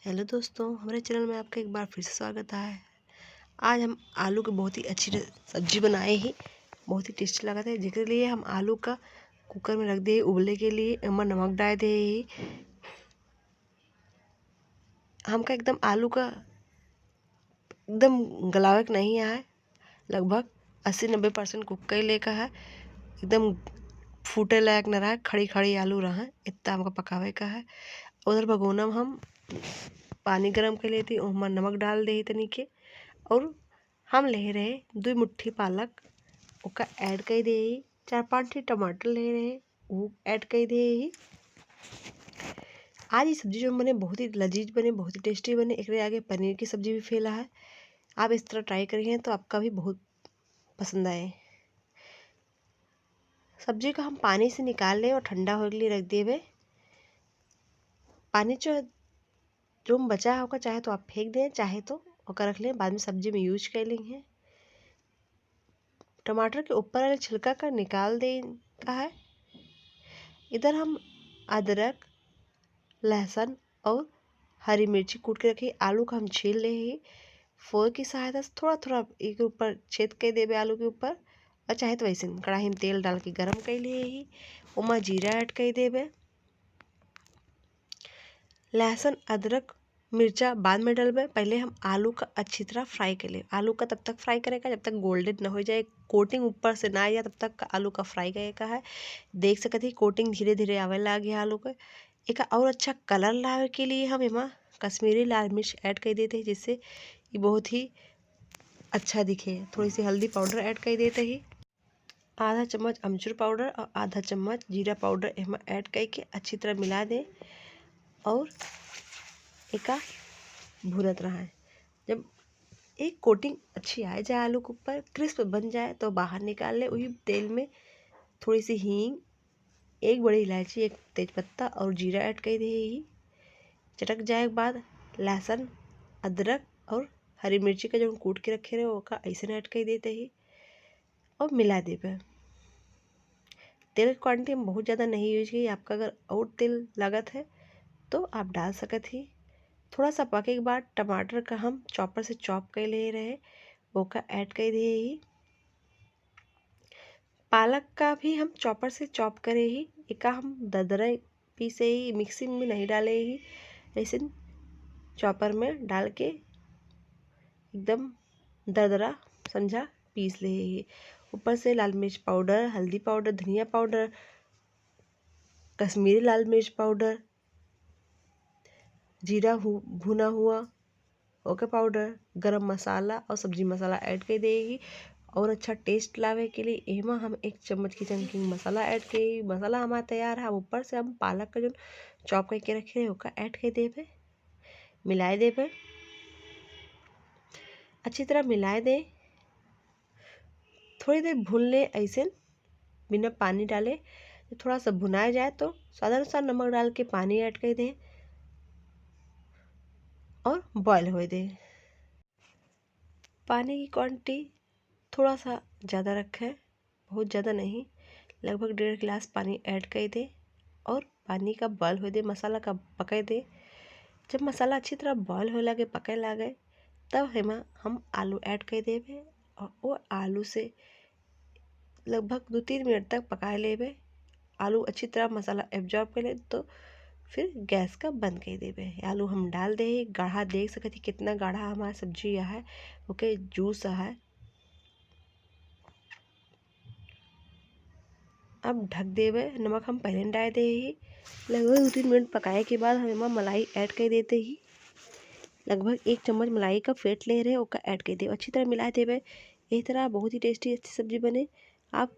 Hello दोस्तों, हमारे channel में आपका एक बार फिर से स्वागत है। आज हम आलू की बहुत ही अच्छी सब्जी बनाए ही, बहुत ही टेस्टी लगा था। जिसके लिए हम आलू का कुकर में रख दिए उबलने के लिए। नमक डाल दे ही हमका एकदम आलू का एकदम गलावट नहीं आया है। लगभग 80-90% कुक कर लेकर है, एकदम फूटे लायक न रहा, खड़ी खड़ी आलू रहा, इतना हमका पकावे का है। उधर भगोना में हम पानी गरम कर लेती, उसमें नमक डाल दे तनी के, और हम ले रहे 2 मुट्ठी पालक ओका ऐड कर दे। 4-5 टमाटर ले रहे वो ऐड कर दे। आज ये सब्जी जो बने बहुत ही लजीज बने, बहुत ही टेस्टी बने। एक आगे पनीर की सब्जी भी फैला है। आप इस तरह ट्राई करिए तो आपका भी बहुत पसंद आए। सब्जी को हम पानी से निकाल लें और ठंडा होने के लिए रख दिए। पानी जो बचा होगा चाहे तो आप फेंक दें, चाहे तो ओका रख लें, बाद में सब्जी में यूज कर लेंगे। टमाटर के ऊपर वाले छिलका का निकाल दें का है। इधर हम अदरक, लहसुन और हरी मिर्ची कूट के रखी। आलू का हम छील ले ही फोर की सहायता से थोड़ा थोड़ा एक ऊपर छेद कर देवे आलू के ऊपर, और चाहे तो वैसे कढ़ाई में तेल डाल के गरम कर लिए ही उमा जीरा ऐड कर देवे। लहसुन, अदरक, मिर्चा बाद में डलबे। पहले हम आलू का अच्छी तरह फ्राई कर ले। आलू का तब तक फ्राई करेगा जब तक गोल्डन न हो जाए, कोटिंग ऊपर से ना आए तब तक आलू का फ्राई करेगा है। देख सकते ही कोटिंग धीरे धीरे आवे लगी आलू का। एक और अच्छा कलर लावे के लिए हम इमा कश्मीरी लाल मिर्च ऐड कर देते हैं, जिससे ये बहुत ही अच्छा दिखे। थोड़ी सी हल्दी पाउडर ऐड कर देते ही, आधा चम्मच अमचूर पाउडर और आधा चम्मच जीरा पाउडर इमा ऐड करके अच्छी तरह मिला दें और एका भूनत रहा है। जब एक कोटिंग अच्छी आ जाए, आलू के ऊपर क्रिस्प बन जाए, तो बाहर निकाल ले। वही तेल में थोड़ी सी हींग, 1 बड़ी इलायची, 1 तेज़पत्ता और जीरा ऐड कर दे ही। चटक जाए के बाद लहसुन, अदरक और हरी मिर्ची का जो कूट के रखे रहे वो का ऐसे ऐड कर देते ही और मिला देवे। तेल की क्वांटिटी हम बहुत ज़्यादा नहीं यूज की। आपका अगर और तेल लागत है तो आप डाल सकत ही। थोड़ा सा पके के बाद टमाटर का हम चॉपर से चॉप कर ले रहे वो का ऐड कर दिए ही। पालक का भी हम चॉपर से चॉप करे ही, एका हम दरदरा पीसे ही, मिक्सी में नहीं डाले ही, ऐसे चॉपर में डाल के एकदम दरदरा समझा पीस ले ही। ऊपर से लाल मिर्च पाउडर, हल्दी पाउडर, धनिया पाउडर, कश्मीरी लाल मिर्च पाउडर, जीरा भुना हुआ ओके पाउडर, गरम मसाला और सब्जी मसाला ऐड कर देगी। और अच्छा टेस्ट लावे के लिए एमा हम 1 चम्मच किचन किंग मसाला ऐड कर। मसाला हमारा तैयार है। ऊपर से हम पालक का जो चॉप करके रखे हैं उसका ऐड कर देवे, मिलाए देवे, अच्छी तरह मिलाए दे। थोड़ी देर भून ले ऐसे बिना पानी डाले। थोड़ा सा भुनाया जाए तो स्वाद अनुसार नमक डाल के पानी ऐड कर दें और बॉयल हो दे। पानी की क्वांटिटी थोड़ा सा ज़्यादा रखें, बहुत ज़्यादा नहीं, लगभग 1.5 गिलास पानी ऐड कर दे और पानी का बॉयल हो दे, मसाला का पका दे। जब मसाला अच्छी तरह बॉयल हो लगे, पके लगे, तब हम आलू ऐड कर देवे और वो आलू से लगभग 2-3 मिनट तक पका लेवे। आलू अच्छी तरह मसाला एब्जॉर्ब कर ले तो फिर गैस का बंद कर देवे। आलू हम डाल दे। गाढ़ा देख सकते कितना गाढ़ा हमारा सब्जी यह है, ओके जूस है। अब ढक देवे। नमक हम पहले डाल दे ही। लगभग 2-3 मिनट पकाए के बाद हम इमा मलाई ऐड कर देते ही। लगभग 1 चम्मच मलाई का फेंट ले रहे ओका ऐड कर दे, अच्छी तरह मिला देवे। इस तरह बहुत ही टेस्टी अच्छी सब्जी बने। आप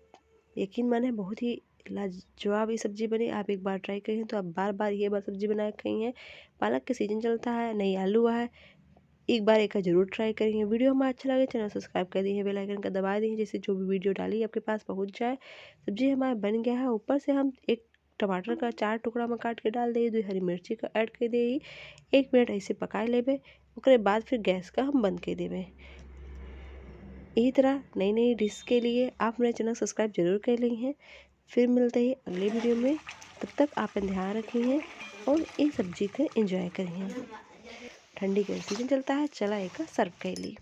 यकीन माने बहुत ही लाजवाब ये सब्जी बने। आप एक बार ट्राई करें तो आप बार बार ये बार सब्जी बना खाई हैं। पालक के सीजन चलता है, नई आलू है, एक बार एक जरूर ट्राई करिए। वीडियो हमें अच्छा लगे चैनल सब्सक्राइब कर दीजिए, बेल आइकन का दबा दीजिए, जिससे जो भी वीडियो डाली आपके पास पहुंच जाए। सब्जी हमारा बन गया है। ऊपर से हम 1 टमाटर का 4 टुकड़ा में काट के डाल दे, 2 हरी मिर्ची का ऐड कर दे, 1 मिनट ऐसे पका लेबे। उसके बाद फिर गैस का हम बंद कर देवे। इसी तरह नई नई डिश के लिए आप मेरे चैनल सब्सक्राइब जरूर कर ली हैं। फिर मिलते हैं अगले वीडियो में। तब तक आप ध्यान रखिए और इस सब्जी को एंजॉय करिए। ठंडी के सीजन चलता है, चला एक सर्व कैली।